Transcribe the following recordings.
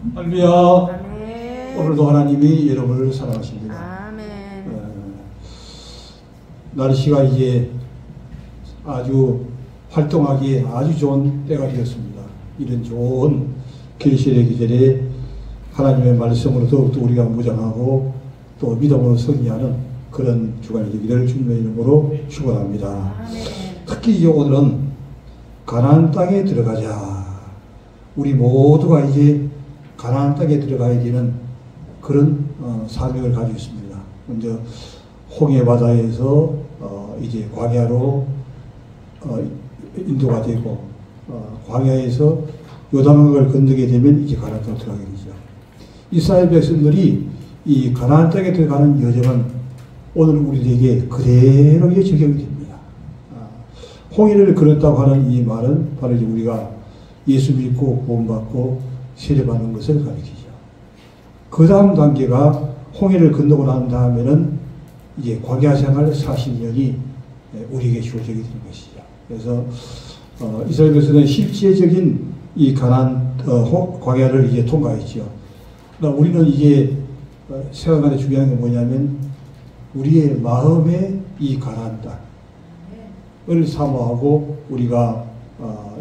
할렐루야. 아멘. 오늘도 하나님이 여러분을 사랑하십니다. 아멘. 날씨가 이제 아주 활동하기에 아주 좋은 때가 되었습니다. 이런 좋은 계시의 계절에 하나님의 말씀으로 더욱더 우리가 무장하고 또 믿음으로 승리하는 그런 주간이 되기를 주님의 이름으로 축원합니다. 특히 이제 오늘은 가나안 땅에 들어가자. 우리 모두가 이제 가나안 땅에 들어가야 되는 그런 사명을 가지고 있습니다. 먼저 홍해 바다에서 이제 광야로 인도가 되고 광야에서 요단강을 건너게 되면 이제 가나안 땅으로 들어가게 되죠. 이스라엘 백성들이 이 가나안 땅에 들어가는 여정은 오늘 우리에게 그대로 적용이 됩니다. 홍해를 걸었다고 하는 이 말은 바로 이제 우리가 예수 믿고 구원받고 세례받는 것을 가리키죠. 그 다음 단계가 홍해를 건너고 난 다음에는 이제 광야 생활 40년이 우리에게 주어지게 되는 것이죠. 그래서 이스라엘 백성은 실제적인 이 가나안 광야를 이제 통과했죠. 그러나 우리는 이제 생각하는 중요한 게 뭐냐면 우리의 마음의 이 가나안 땅을 사모하고 우리가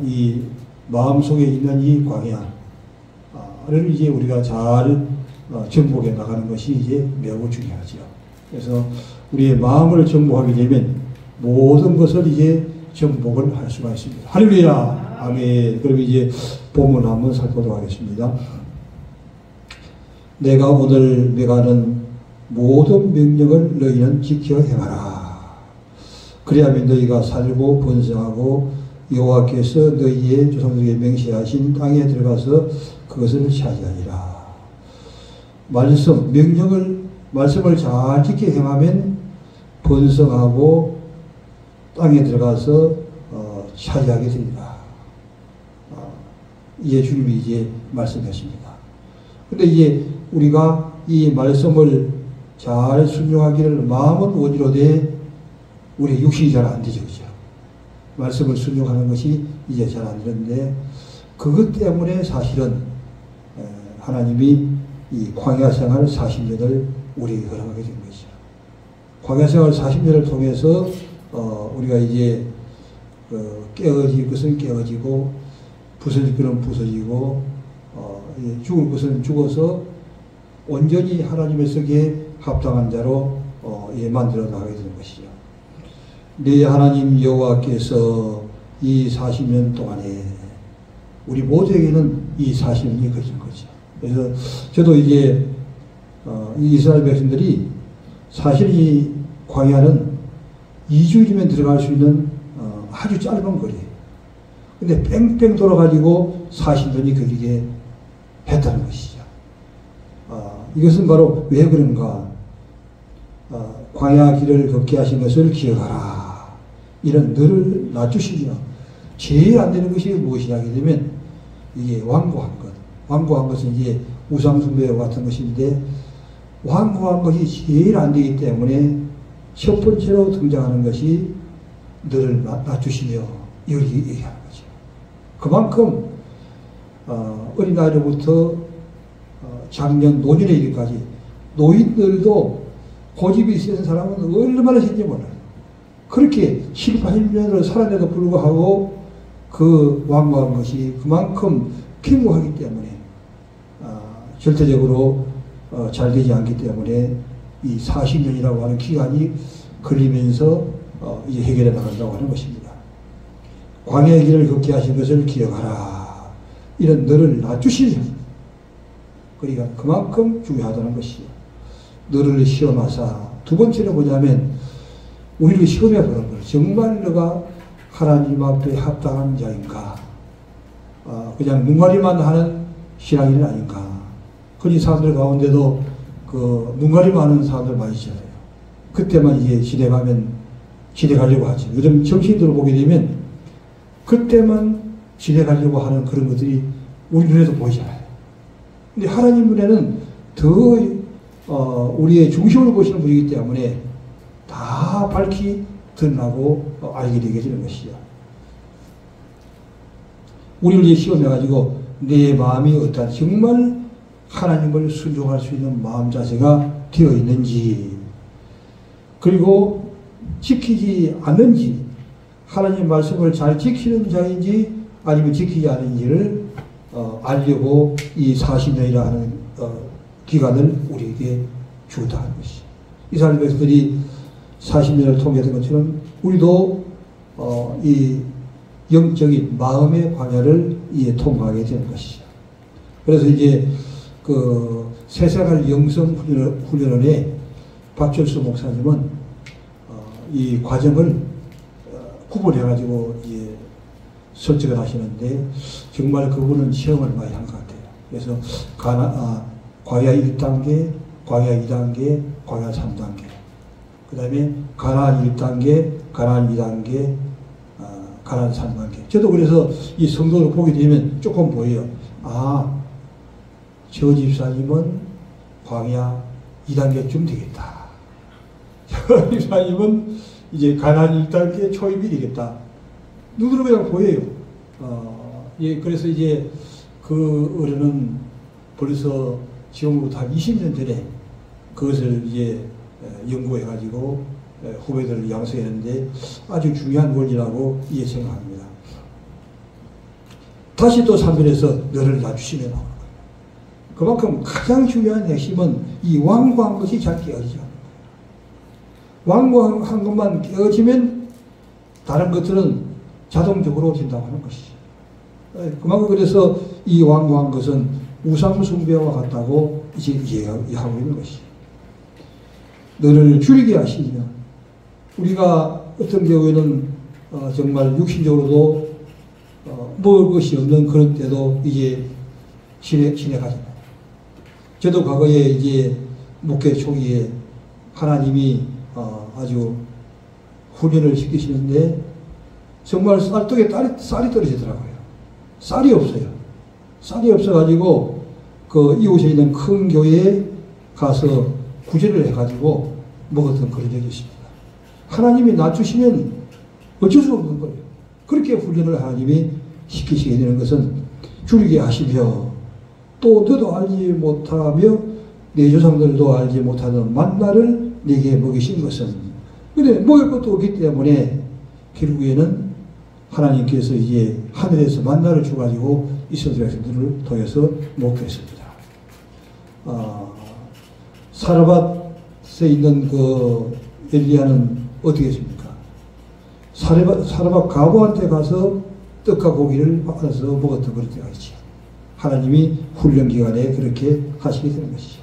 이 마음속에 있는 이 광야를 이제 우리가 잘 정복해 나가는 것이 이제 매우 중요하죠. 그래서 우리의 마음을 정복하게 되면 모든 것을 이제 정복을 할 수가 있습니다. 할렐루야. 아멘. 그럼 이제 본문 한번 살펴보도록 하겠습니다. 내가 오늘 명하는 모든 명령을 너희는 지켜 행하라. 그리하면 너희가 살고 번성하고 여호와께서 너희의 조상들에게 맹세하신 땅에 들어가서 그것을 차지하리라. 말씀을 잘 지켜 행하면 번성하고 땅에 들어가서 차지하게 됩니다. 이게 주님이 이제 말씀하십니다. 근데 이제 우리가 이 말씀을 잘 순종하기를 마음은 원이로되 우리 육신이 잘 안 되죠. 그죠? 말씀을 순종하는 것이 이제 잘 안 되는데 그것 때문에 사실은 하나님이 이 광야 생활 40년을 우리에게 허락하게 된 것이죠. 광야 생활 40년을 통해서 우리가 이제 깨어질 것은 깨어지고 부서질 것은 부서지고 죽을 것은 죽어서 온전히 하나님의 속에 합당한 자로 만들어 나가게 되는 것이죠. 네 하나님 여호와께서 이 40년 동안에 우리 모두에게는 이 40년이 걸린 거죠. 그래서 저도 이제 이스라엘 백성들이 사실 이 광야는 2주일이면 들어갈 수 있는 아주 짧은 거리예요. 근데 뺑뺑 돌아가지고 40년이 걸리게 했다는 것이죠. 이것은 바로 왜 그런가? 광야 길을 걷게 하신 것을 기억하라. 이런 너를 낮추시며 제일 안 되는 것이 무엇이냐 하게 되면 이게 완고한 것. 완고한 것은 이제 우상숭배와 같은 것인데 완고한 것이 제일 안 되기 때문에 첫 번째로 등장하는 것이 너를 낮추시며 이걸 얘기하는 거죠. 그만큼 어린아이로부터 장년, 노년에 이르기까지 노인들도 고집이 있는 사람은 얼마나 신지 몰라요. 그렇게 7, 80년을 살아내도 불구하고 그 완고한 것이 그만큼 견고하기 때문에 절대적으로 잘 되지 않기 때문에 이 40년이라고 하는 기간이 걸리면서 이제 해결해 나간다고 하는 것입니다. 광야의 길을 걷게 하신 것을 기억하라. 이런 너를 낮추시려. 그러니까 그만큼 중요하다는 것이요. 너를 시험하사. 두 번째로 뭐냐면 우리를 시험해 보는 거예요. 정말 너가 하나님 앞에 합당한 자인가? 그냥 눈가리만 하는 신앙인은 아닌가? 흔히 사람들 가운데도 그 눈가리만 하는 사람들 많이 있잖아요. 그때만 이제 시대 가면 시대 가려고 하지. 요즘 정치인들을 보게 되면 그때만 시대 가려고 하는 그런 것들이 우리 눈에도 보이잖아요. 근데 하나님 눈에는 더 우리의 중심을 보시는 분이기 때문에 다 밝히 드러나고 알게 되게 되는 것이죠. 우리를 이제 시험해가지고 내 마음이 어떠한지 정말 하나님을 순종할 수 있는 마음 자세가 되어 있는지, 그리고 지키지 않는지, 하나님 말씀을 잘 지키는 자인지 아니면 지키지 않는지를 알려고 이 40년이라 하는 기간을 우리에게 주었다는 것이. 이스라엘 백성들이 40년을 통해서 것처럼 우리도 이 영적인 마음의 광야를 통과하게 되는 것이죠. 그래서 이제 그 새생활 영성 훈련원의 박철수 목사님은 이 과정을 구분해가지고 설정을 하시는데 정말 그분은 시험을 많이 한 것 같아요. 그래서 광야 1단계, 광야 2단계, 광야 3단계, 그 다음에 가나안 1단계, 가나안 2단계, 가나안 3단계. 저도 그래서 이 성도를 보게 되면 조금 보여요. 아, 저 집사님은 광야 2단계쯤 되겠다. 저 집사님은 이제 가나안 1단계 초입이 되겠다. 눈으로 그냥 보여요. 그래서 이제 그 어른은 벌써 지금부터 한 20년 전에 그것을 이제 연구해가지고 후배들을 양성했는데 아주 중요한 원리라고 생각합니다. 다시 또 3절에서 너를 낮추시며 나오는 거예요. 그만큼 가장 중요한 핵심은 이 완고한 것이 잘 깨어지지 않는 거예요. 완고한 것만 깨어지면 다른 것들은 자동적으로 된다고 하는 것이죠. 그만큼 그래서 이 완고한 것은 우상숭배와 같다고 이제 이해하고 있는 것이죠. 너를 줄이게 하시면, 우리가 어떤 경우에는 정말 육신적으로도 먹을 것이 없는 그런 때도 이제 지내가잖아요. 저도 과거에 이제 목회 초기에 하나님이 아주 훈련을 시키시는데 정말 쌀떡에 쌀이 떨어지더라고요. 쌀이 없어요. 쌀이 없어가지고 그 이웃에 있는 큰 교회에 가서 구제를 해가지고 먹었던 그런 적이 있습니다. 하나님이 낮추시면 어쩔 수 없는 거예요. 그렇게 훈련을 하나님이 시키시게 되는 것은 줄이게 하시며, 또 너도 알지 못하며 내 조상들도 알지 못하는 만나를 네게 먹이신 것은, 근데 먹을 것도 없기 때문에 결국에는 하나님께서 이제 하늘에서 만나를 주가지고 이스라엘 백성들을 통해서 먹게 했습니다. 사르밧에 있는 그 엘리야는 어떻게 했습니까? 사르밧 과부한테 가서 떡과 고기를 받아서 먹었던 그런 때가 있죠. 하나님이 훈련 기간에 그렇게 하시게 되는 것이죠.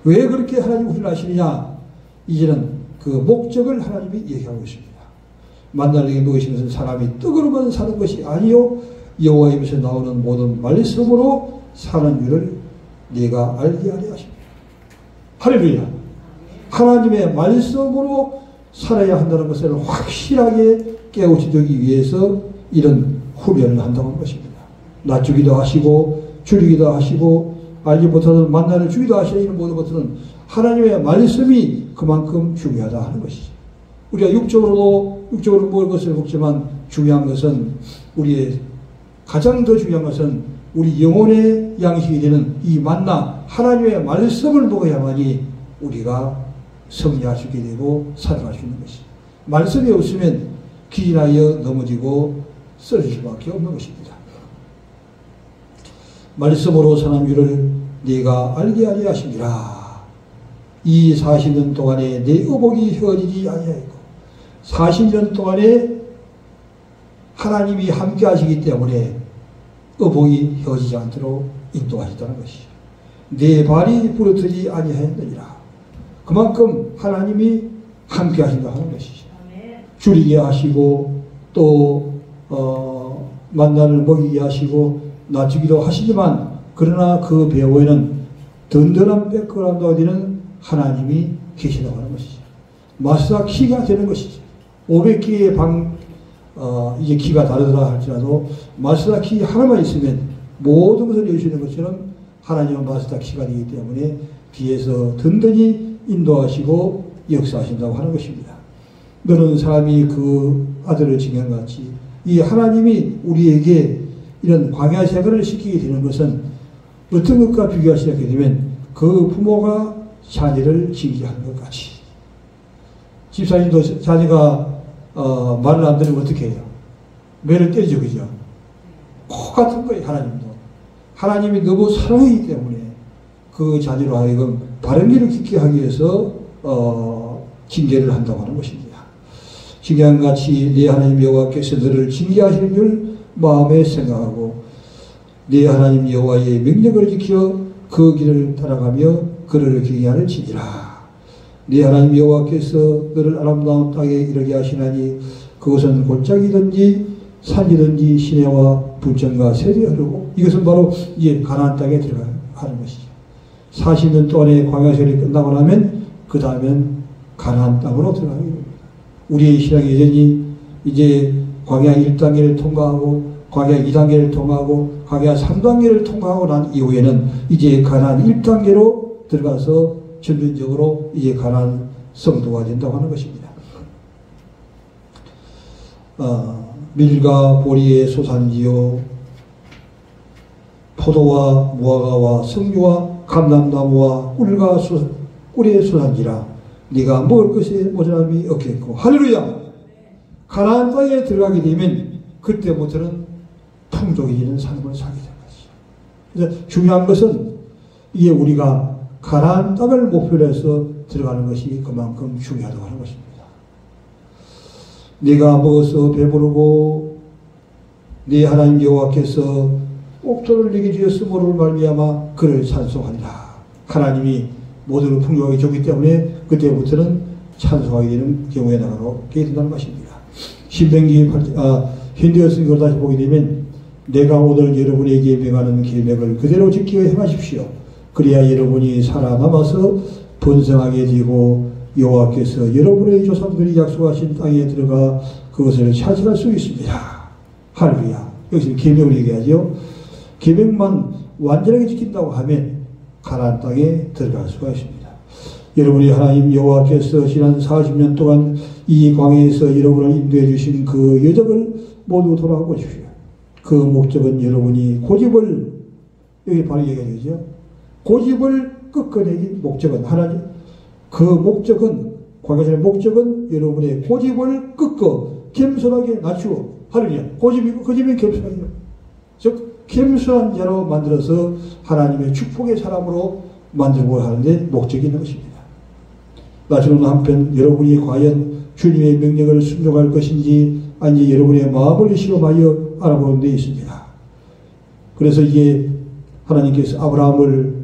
왜 그렇게 하나님이 훈련하시느냐? 이제는 그 목적을 하나님이 얘기하고 있습니다. 만나를 먹이신 것은 사람이 떡으로만 사는 것이 아니요 여호와 입에서 나오는 모든 말씀으로 사는 줄을 네가 알게 하려 하십니다. 할렐루야. 하나님의 말씀으로 살아야 한다는 것을 확실하게 깨우치기 위해서 이런 훈련을 한다고 하는 것입니다. 낮추기도 하시고 줄이기도 하시고 알지 못하는 만나를 주기도 하시는 이런 모든 것들은 하나님의 말씀이 그만큼 중요하다 하는 것이죠. 우리가 육적으로 먹을 것을 먹지만 중요한 것은, 우리의 가장 더 중요한 것은 우리 영혼의 양식이 되는 이 만나, 하나님의 말씀을 먹어야만이 우리가 승리할 수 있게 되고 살아갈 수 있는 것이죠. 말씀이 없으면 기진하여 넘어지고 쓰러질 수밖에 없는 것입니다. 말씀으로 사는 줄을 네가 알게 하려 하심이라. 이 40년 동안에 내 의복이 휘어지지 아니하였고, 40년 동안에 하나님이 함께 하시기 때문에 의복이 휘어지지 않도록 인도하셨다는 것이죠. 내 발이 부러뜨리지 아니하였느니라. 그만큼 하나님이 함께 하신다 하는 것이죠. 줄이게 하시고 또 만나를 먹이게 하시고 낮추기도 하시지만, 그러나 그 배후에는 든든한 백그라운드가 되는 하나님이 계시다고 하는 것이죠. 마스터 키가 되는 것이죠. 500개의 이제 키가 다르더라 할지라도 마스터 키 하나만 있으면 모든 것을 열 수 있는 것처럼 하나님은 마스터 키가 되기 때문에 뒤에서 든든히 인도하시고 역사하신다고 하는 것입니다. 너는 사람이 그 아들을 징역같이 이 하나님이 우리에게 이런 광야 생활을 시키게 되는 것은 어떤 것과 비교하시게 되면 그 부모가 자녀를 징계하는 것 같이 집사님도 자녀가 말을 안 들으면 어떻게 해요? 매를 때리죠, 그죠? 똑같은 거예요. 하나님도. 하나님이 너무 사랑하기 때문에 그 자녀로 하여금 바른 길을 걷게 하기 위해서 징계를 한다고 하는 것입니다. 징계함같이 네 하나님 여호와께서 너를 징계하시는 줄 마음에 생각하고 네 하나님 여호와의 명령을 지켜 그 길을 따라가며 그를 경외하는지니라. 네 하나님 여호와께서 너를 아름다운 땅에 이르게 하시나니 그것은 골짜기든지 산이든지 시내와 불정과 샘이 흐르고 이것은 바로 이제 가나안 땅에 들어가는 것이죠. 40년 동안의 광야 세월이 끝나고 나면 그 다음엔 가나안 땅으로 들어가게 됩니다. 우리의 신앙이 여전히 이제 광야 1단계를 통과하고 광야 2단계를 통과하고 광야 3단계를 통과하고 난 이후에는 이제 가나안 1단계로 들어가서 전면적으로 이제 가나안 성도가 된다고 하는 것입니다. 밀과 보리의 소산지요 포도와 무화과와 석류와 감람나무와 꿀의 소산지라 네가 먹을 것에 모자람이 없겠고 할렐루야. 가나안 땅에 들어가게 되면 그때부터는 풍족해지는 삶을 살게 된 것이죠. 그래서 중요한 것은 이게 우리가 가나안 땅을 목표로 해서 들어가는 것이 그만큼 중요하다고 하는 것입니다. 네가 먹어서 배부르고 네 하나님 여호와께서 옥토를 내게 주셨으므로 말미암아 그를 찬송하리라. 하나님이 모두를 풍요하게 줬기 때문에 그때부터는 찬송하게 되는 경우에 나가게 된다는 것입니다. 신명기 현대어 성경을 다시 보게 되면 내가 오늘 여러분에게 명하는 계명을 그대로 지켜 행하십시오. 그래야 여러분이 살아남아서 번성하게 되고 여호와께서 여러분의 조상들이 약속하신 땅에 들어가 그것을 차지할 수 있습니다. 할렐루야. 여기서 계명을 얘기하죠. 계명만 완전하게 지킨다고 하면 가나안 땅에 들어갈 수가 있습니다. 여러분이 하나님 여호와께서 지난 40년 동안 이 광야에서 여러분을 인도해 주신 그 여정을 모두 돌아보십시오. 그 목적은 여러분이 고집을 여기 바로 얘기하죠. 고집을 꺾어내기 목적은 하나님 그 목적은 광야의 목적은 여러분의 고집을 꺾어 겸손하게 낮추어 하느냐 고집이 겸손하게 즉 겸손한 자로 만들어서 하나님의 축복의 사람으로 만들고 하는데 목적이 있는 것입니다. 나중에 한편 여러분이 과연 주님의 명령을 순종할 것인지 아닌지 여러분의 마음을 시험하여 알아보는 데 있습니다. 그래서 이게 하나님께서 아브라함을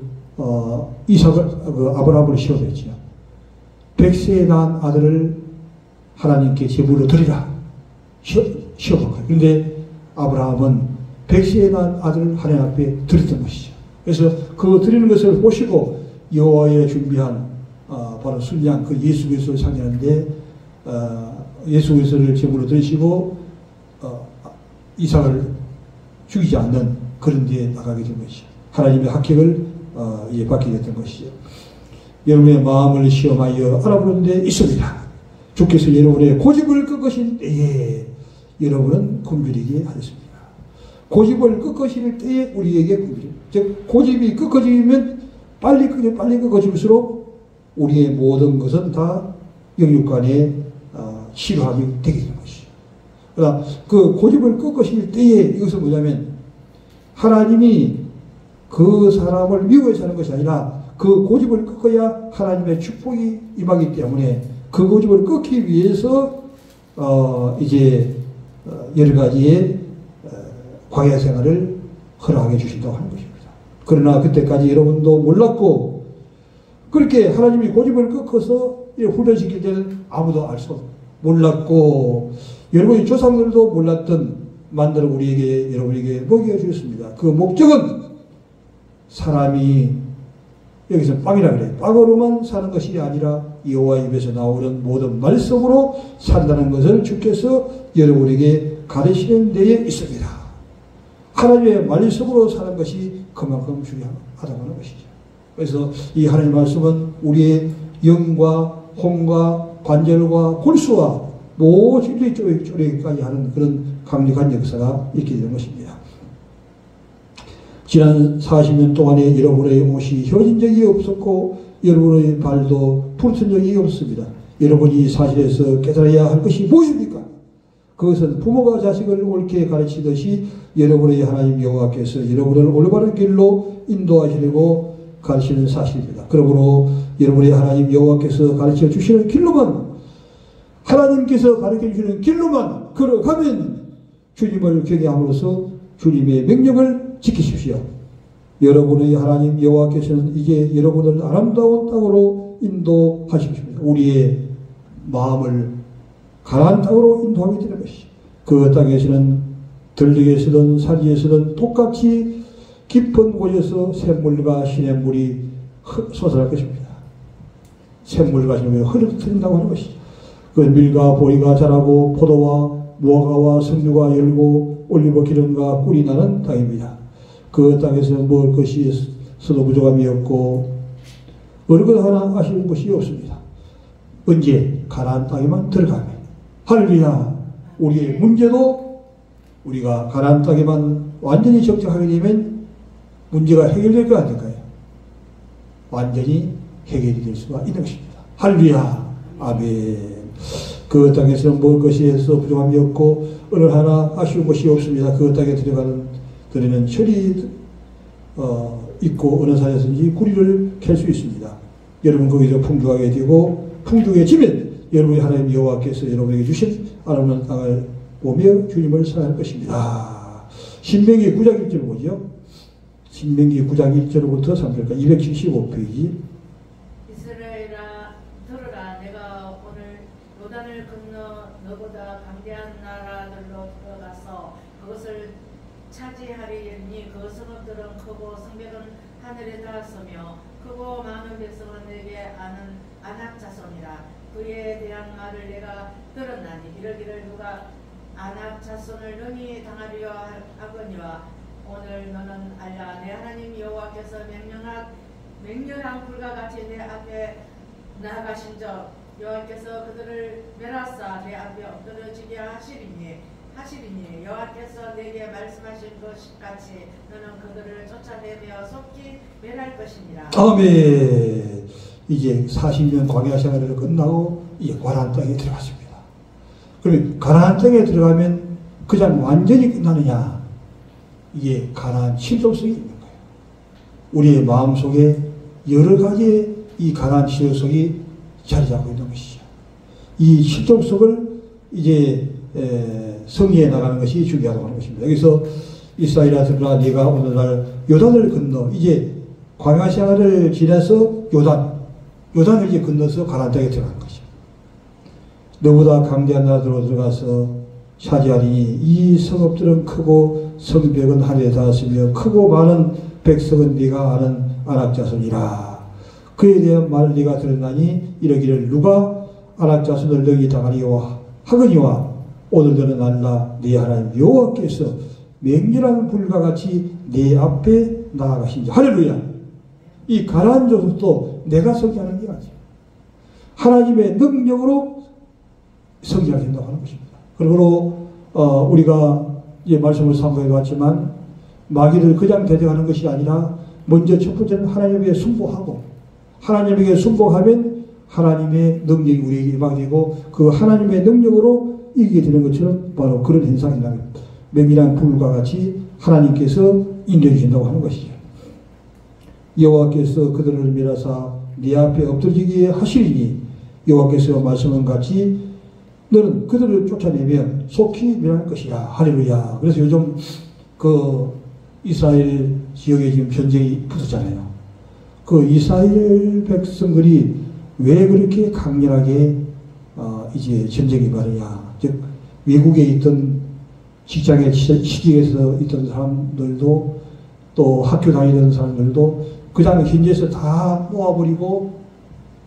아브라함을 시험했죠. 100세에 낳은 아들을 하나님께 제물로 드리라 시험한 거예요. 그런데 아브라함은 100세에 낳은 아들을 하나님 앞에 드렸던 것이죠. 그래서 그 드리는 것을 보시고 여호와의 준비한 바로 순양 그 예수 그리스도를 상징하는데 예수 그리스도를 제물로 드리시고 이삭을 죽이지 않는 그런 데에 나가게 된 것이죠. 하나님의 합격을 받게 됐던 것이죠. 여러분의 마음을 시험하여 알아보는 데 있습니다. 주께서 여러분의 고집을 꺾으실 때에 여러분은 굶주리게 하셨습니다. 고집을 꺾으실 때에 우리에게 굶주림. 즉 고집이 꺾어지면 빨리 꺾어질수록 우리의 모든 것은 다 영육간에 치료하게 되게 되는 것이죠. 그러나 그 고집을 꺾으실 때에 이것은 뭐냐면 하나님이 그 사람을 미워해서 하는 것이 아니라 그 고집을 꺾어야 하나님의 축복이 임하기 때문에 그 고집을 꺾기 위해서 이제 여러 가지의 광야 생활을 허락해 주신다고 하는 것입니다. 그러나 그때까지 여러분도 몰랐고 그렇게 하나님이 고집을 꺾어서 훈련시킬 때는 아무도 알 수 없고 몰랐고 여러분의 조상들도 몰랐던 만들어 우리에게 여러분에게 먹여 주셨습니다. 그 목적은 사람이 여기서 빵이라 그래요. 빵으로만 사는 것이 아니라 여호와 입에서 나오는 모든 말씀으로 산다는 것을 주께서 여러분에게 가르치는 데에 있습니다. 하나님의 말씀으로 사는 것이 그만큼 중요하다고 하는 것이죠. 그래서 이 하나님의 말씀은 우리의 영과 혼과 관절과 골수와 모든 쪼개기까지 하는 그런 강력한 역사가 있게 되는 것입니다. 지난 40년 동안에 여러분의 옷이 휘어진 적이 없었고 여러분의 발도 부르튼 적이 없습니다. 여러분이 사실에서 깨달아야 할 것이 무엇입니까? 그것은 부모가 자식을 옳게 가르치듯이 여러분의 하나님 여호와께서 여러분을 올바른 길로 인도하시려고 가르치는 사실입니다. 그러므로 여러분의 하나님 여호와께서 가르쳐 주시는 길로만, 하나님께서 가르쳐 주시는 길로만 걸어가면 주님을 경외함으로써 주님의 명령을 지키십시오. 여러분의 하나님 여호와께서는 이제 여러분을 아름다운 땅으로 인도하십니다. 우리의 마음을 가나안 땅으로 인도하게 되는 것이죠. 그 땅에서는 들녘에서든 산지에서든 똑같이 깊은 곳에서 샘물과 시냇물이 솟아날 것입니다. 샘물과 시냇물이 흐르트린다고 하는 것이죠. 그 밀과 보리가 자라고 포도와 무화과와 석류가 열고 올리브 기름과 꿀이 나는 땅입니다. 그 땅에서 먹을 것이 서도 부족함이 없고 어느 것 하나 아쉬운 것이 없습니다. 언제 가나안 땅에만 들어가면, 할렐루야. 우리의 문제도 우리가 가나안 땅에만 완전히 정착하게 되면 문제가 해결될 거 아닐까요? 완전히 해결이 될 수가 있는 것입니다. 할렐루야. 아멘. 그 땅에서는 먹을 것이 해서 부족함이 없고 어느 하나 아쉬운 것이 없습니다. 그 땅에 들어가는 철이 있고 어느 산에서든지 구리를 캘 수 있습니다. 여러분 거기서 풍족하게 되고 풍족해지면 여러분의 하나님 여호와께서 여러분에게 주신 아름다운 땅을 보며 주님을 사랑할 것입니다. 신명기 9장 1절 보죠. 신명기 9장 1절부터 3절까지 275페이지. 이스라엘아 들으라. 내가 오늘 요단을 건너 너보다 강대한 나라들로 들어가서 그것을 차지하리니 그 성읍들은 크고 성벽은 하늘에 닿았으며 크고 많은 백성은 내게 아는 아낙 자손이라. 그에 대한 말을 내가 들었나니 이러기를 누가 아낙 자손을 능히 당하려 하거니와 오늘 너는 알라. 내 하나님 여호와께서 맹렬한 불과 같이 내 앞에 나아가신 적 여호와께서 그들을 멸하사 내 앞에 엎드러지게 하시리니 여호와께서 내게 말씀하신 것 같이 너는 그들을 쫓아내며 속히 멸할 것이니라. 아멘. 이제 40년 광야 생활을 끝나고 이제 가나안 땅에 들어갔습니다. 그러면 가나안 땅에 들어가면 그냥 완전히 끝나느냐? 이게 가나안 친족성이 있는 거예요. 우리의 마음속에 여러 가지의 이 가나안 친족성이 자리 잡고 있는 것이죠. 이 친족성을 이제 성리해 나가는 것이 중요하다고 하는 것입니다. 여기서 이스라엘아 들으라. 네가 오늘날 요단을 건너 이제 광야 생활을 지나서 요단을 이제 건너서 가나안 땅에 들어가는 것이죠. 너보다 강대한 나라로 들어가서 차지하리니 이 성읍들은 크고 성벽은 하늘에 닿았으며 크고 많은 백성은 네가 아는 아낙 자손이라. 그에 대한 말을 네가 들었나니 이러기를 누가 아낙 자손을 능히 당하리와 하거니와 오늘 너는 알라. 네 하나님 여호와께서 맹렬한 불과 같이 네 앞에 나아가신지. 할렐루야. 이 가나안 족속도 내가 성취하는 게 아니에요. 하나님의 능력으로 성취하게 된다고 하는 것입니다. 그러므로 우리가 이 말씀을 참고해 봤지만 마귀를 그냥 대적하는 것이 아니라 먼저 첫 번째는 하나님에게 순복하고 하나님에게 순복하면 하나님의 능력이 우리에게 임하게 그 하나님의 능력으로 이기게 되는 것처럼 바로 그런 현상이라면 맹렬한 불과 같이 하나님께서 인도해 주신다고 하는 것이죠. 여호와께서 그들을 멸하사 네 앞에 엎드러지게 하시리니 여호와께서 말씀한 같이 너는 그들을 쫓아내면 속히 멸할 것이라. 할렐루야. 그래서 요즘 그 이스라엘 지역에 지금 전쟁이 붙었잖아요. 그 이스라엘 백성들이 왜 그렇게 강렬하게 이제 전쟁이 일어나냐. 즉 외국에 있던 직장에 취직해서 있던 사람들도 또 학교 다니던 사람들도 그 다음에 현지에서 다 모아버리고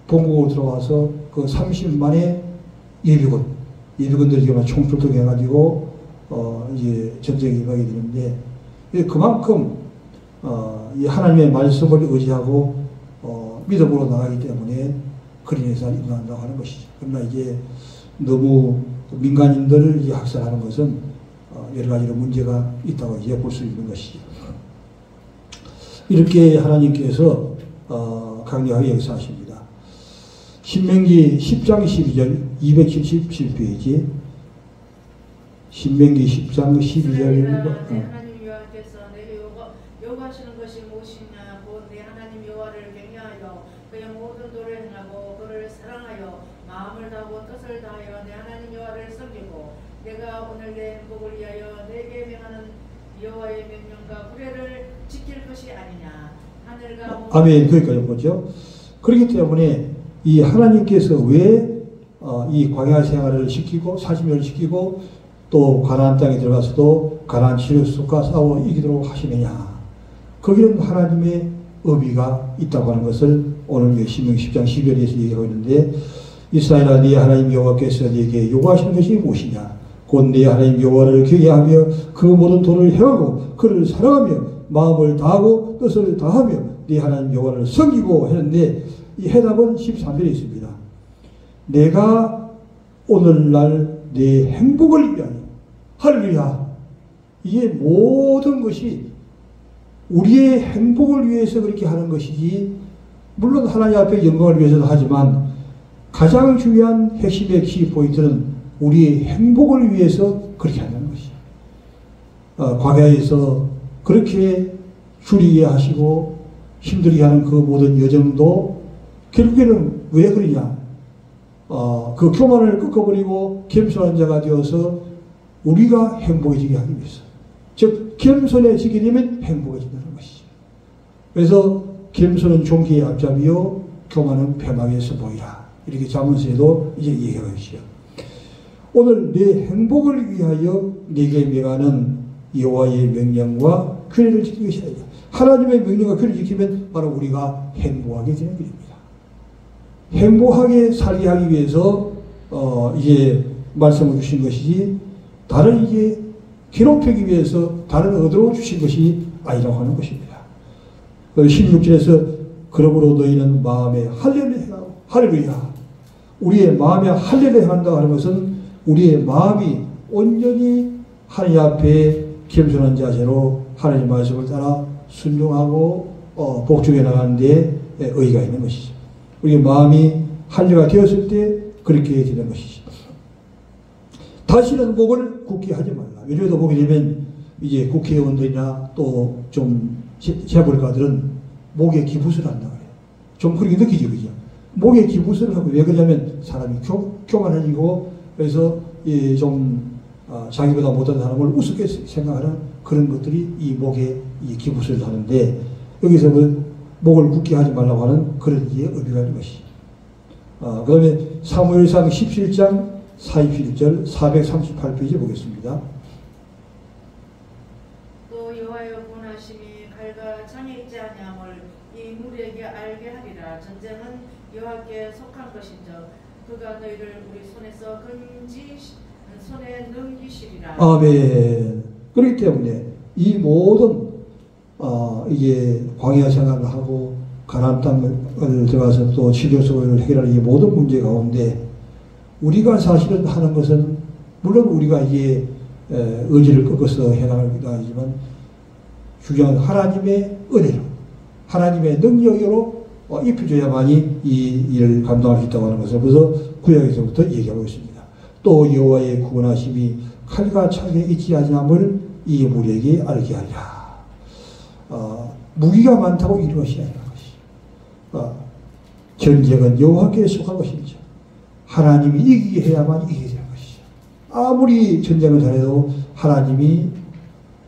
본국으로 들어와서 그 30만의 예비군들이 지금 총출동해가지고 이제 전쟁에 임하게 되는데 그만큼 이 하나님의 말씀을 의지하고 믿음으로 나가기 때문에 그런 일이 일어난다고 하는 것이죠. 그러나 이제 너무 민간인들을 이제 학살하는 것은 여러 가지로 문제가 있다고 이제 볼 수 있는 것이죠. 이렇게 하나님께서 강력하게 역사하십니다. 신명기 10장 12절 277페이지 신명기 10장 12절 하나님 여호와께서 내게 요구하시는 것이 무엇이냐 곧 내 하나님 여호와를 경외하여 그의 모든 도를 행하고 그를 사랑하여 마음을 다하고 뜻을 다하여 내 하나님 여호와를 섬기고 내가 오늘 내 행복을 위하여 내게 명하는 여호와의 명령과 규례를 지킬 것이 아니냐. 하늘과 아멘. 거기까지 보죠. 그렇기 때문에 이 하나님께서 왜 이 광야 생활을 시키고 40년을 시키고 또 가나안 땅에 들어가서도 가나안 지역과 싸워 이기도록 하시느냐. 거기는 하나님의 의미가 있다고 하는 것을 오늘 신명기 10장 12절에서 얘기하고 있는데 이스라엘아 네 하나님 여호와께서 네게 요구하시는 것이 무엇이냐. 곧 네 하나님 여호와를 경외하며 그 모든 도를 행하고 그를 사랑하며 마음을 다하고 뜻을 다하며 네 하나님 여호와를 섬기고 했는데 이 해답은 13절에 있습니다. 내가 오늘날 내 행복을 위하여 할렐루야. 이게 모든 것이 우리의 행복을 위해서 그렇게 하는 것이지 물론 하나님 앞에 영광을 위해서도 하지만 가장 중요한 핵심의 키포인트는 우리의 행복을 위해서 그렇게 한다는 것이죠. 광야에서 그렇게 줄이게 하시고 힘들게 하는 그 모든 여정도 결국에는 왜 그러냐. 그 교만을 꺾어버리고 겸손한 자가 되어서 우리가 행복해지게 하기 위해서. 즉 겸손해지게 되면 행복해진다는 것이죠. 그래서 겸손은 존귀의 앞잡이요 교만은 패망에서 보이라. 이렇게 잠언서에도 이제 얘기하고 있어요. 오늘 내 행복을 위하여 내게 명하는 여호와의 명령과 규례를 지키는 것이 아니라 하나님의 명령과 규례를 지키면 바로 우리가 행복하게 되는 것입니다. 행복하게 살게 하기 위해서 이제 말씀을 주신 것이지 다른 이제 괴롭히기 위해서 다른 의도로 주신 것이 아니라고 하는 것입니다. 16절에서 그러므로 너희는 마음에 할렐루야. 우리의 마음에 할렐루야 한다고 하는 것은 우리의 마음이 온전히 하나님 앞에 겸손한 자세로 하나님 말씀을 따라 순종하고 복종해 나가는 데 의의가 있는 것이죠. 우리의 마음이 할례가 되었을 때 그렇게 되는 것이죠. 다시는 목을 굳게 하지 말라. 요즘에도 보게 되면 이제 국회의원들이나 또 좀 재벌가들은 목에 기부스를 한다고 해요. 좀 그렇게 느끼죠, 그죠? 목에 기부스를 하고 왜 그러냐면 사람이 교만해지고 그래서 좀 자기보다 못한 사람을 우습게 생각하는 그런 것들이 이 목에 이 기부스를 하는데 여기서 목을 굳게 하지 말라고 하는 그런 의미가 있는 것이죠. 그 다음에 사무엘상 17장 41절 438페이지 보겠습니다. 또 여호와의 권하심이 칼과 창에 있지 아니함을 이 무리에게 알게 하리라. 전쟁은 여호와께 속한 것인즉 그가 너희를 우리 손에서 손에 넘기시리라. 아멘. 그렇기 때문에 이 모든 이게 광야 생활을 하고 가나안 땅을 들어가서 또 시조소를 해결하는 이 모든 문제 가운데 우리가 사실은 하는 것은 물론 우리가 이게 의지를 꺾어서 해나가기도 하지만 중요한 하나님의 은혜로 하나님의 능력으로 입혀줘야만이 이 일을 감당할 수 있다고 하는 것을 그래서 구약에서부터 얘기하고 있습니다. 또 여호와의 구원하심이 칼과 창에 있지 아니함을 이 무리에게 알게 하리라. 무기가 많다고 이런 것이 아니라 전쟁은 여호와께 속한 것이죠. 하나님이 이기게 해야만 이기게 되는 것이죠. 아무리 전쟁을 잘해도 하나님이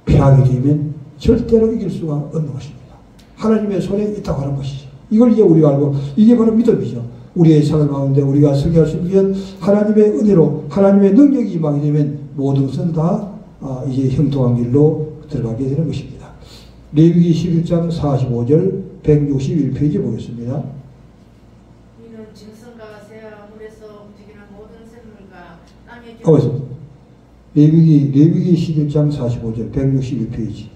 패하게 되면 절대로 이길 수가 없는 것입니다. 하나님의 손에 있다고 하는 것이죠. 이걸 이제 우리가 알고 이게 바로 믿음이죠. 우리의 삶을 가운데 우리가 승리할 수 있는 하나님의 은혜로 하나님의 능력이 임하게 되면 모든 것은 다 이제 형통한 길로 들어가게 되는 것입니다. 레위기 11장 45절 161페이지 보겠습니다. 이는 짐승과 새와 물에서 움직이는 모든 생물과 땅에 있습니다. 레위기 11장 45절 161페이지.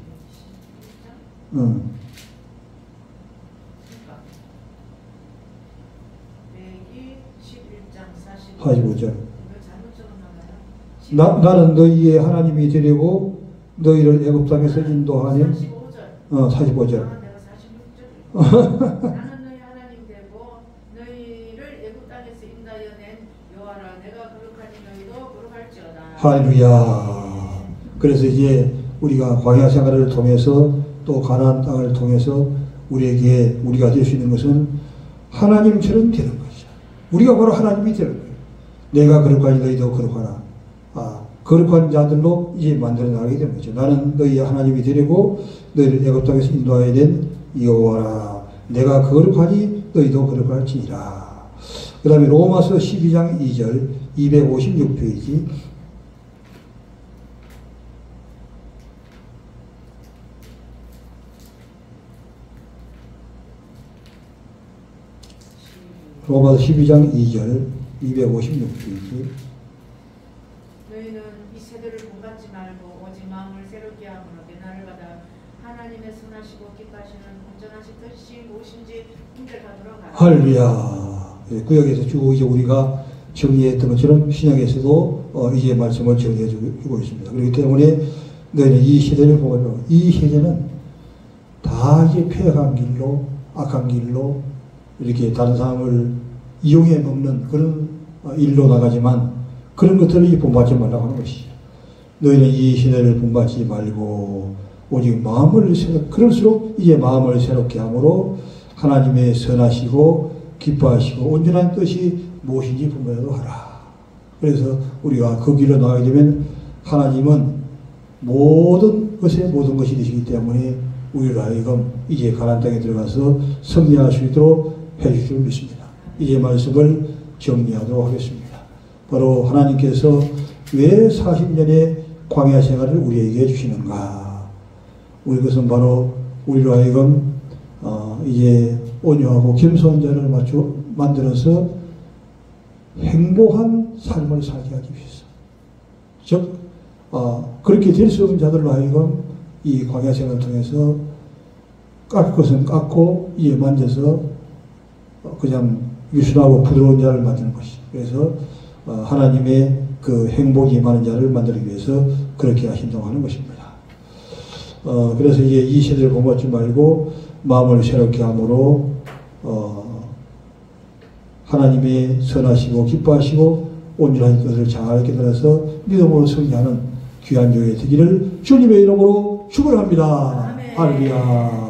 레위기 11장 45절. 나는 너희의 하나님이 되려고 너희를 애굽 땅에서 인도하는 45절. 나는 너희 하나님 되고 너희를 애굽 땅에서 인도하여 낸 여호와라. 내가 거룩하니 너희도 거룩할지어다. 할렐루야. 그래서 이제 우리가 광야 생활을 통해서 또 가나안 땅을 통해서 우리가 될 수 있는 것은 하나님처럼 되는 것이죠. 우리가 바로 하나님이 되는 거예요. 내가 거룩하니 너희도 거룩하라. 거룩한 자들로 이제 만들어 나가게 되는 거죠. 나는 너희의 하나님이 되려고 너희를 애굽 땅에서 인도하여 낸 여호와라. 내가 거룩하니 너희도 거룩할지니라. 그 다음에 로마서 12장 2절 256페이지. 로마서 12장 2절 256페이지. 너희는 이 세대를 본받지 말고 오직 마음을 새롭게 함으로 변화를 받아 하나님의 선하시고 기뻐하시는 온전하신 뜻이 무엇인지 분별하도록 하라. 할렐루야. 구역에서 쭉 이제 우리가 정리했던 것처럼 신약에서도 이제 말씀을 정리해 주고 있습니다. 그렇기 때문에 너희는 이 시대를 보고 이 시대는 다 이제 폐역한 길로 악한 길로 이렇게 다른 사람을 이용해 먹는 그런 일로 나가지만 그런 것들을 본받지 말라고 하는 것이죠. 너희는 이 시대를 본받지 말고 오직 마음을 그럴수록 이제 마음을 새롭게 함으로 하나님의 선하시고 기뻐하시고 온전한 뜻이 무엇인지 분별하도록 하라. 그래서 우리가 그 길로 나가게 되면 하나님은 모든 것이 되시기 때문에 우리를 하여금 이제 가나안 땅에 들어가서 승리할 수 있도록 해주실 줄 믿습니다. 이제 말씀을 정리하도록 하겠습니다. 바로 하나님께서 왜 40년의 광야 생활을 우리에게 해주시는가? 우리 것은 바로 우리로 하여금 이제 온유하고 겸손한 자를 만들어서 행복한 삶을 살게 하기 위해서. 즉 그렇게 될 수 없는 자들로 하여금 이 광야 생활을 통해서 깎을 것은 깎고 이에 만져서 그냥 유순하고 부드러운 자를 만드는 것이. 그래서 하나님의 그 행복이 많은 자를 만들기 위해서 그렇게 하신다고 하는 것입니다. 그래서 이제 이 시대를 본받지 말고 마음을 새롭게 함으로 하나님의 선하시고 기뻐하시고 온전한 것을 잘 깨달아서 믿음으로 승리하는 귀한 교회 되기를 주님의 이름으로 축원합니다. 할렐루야.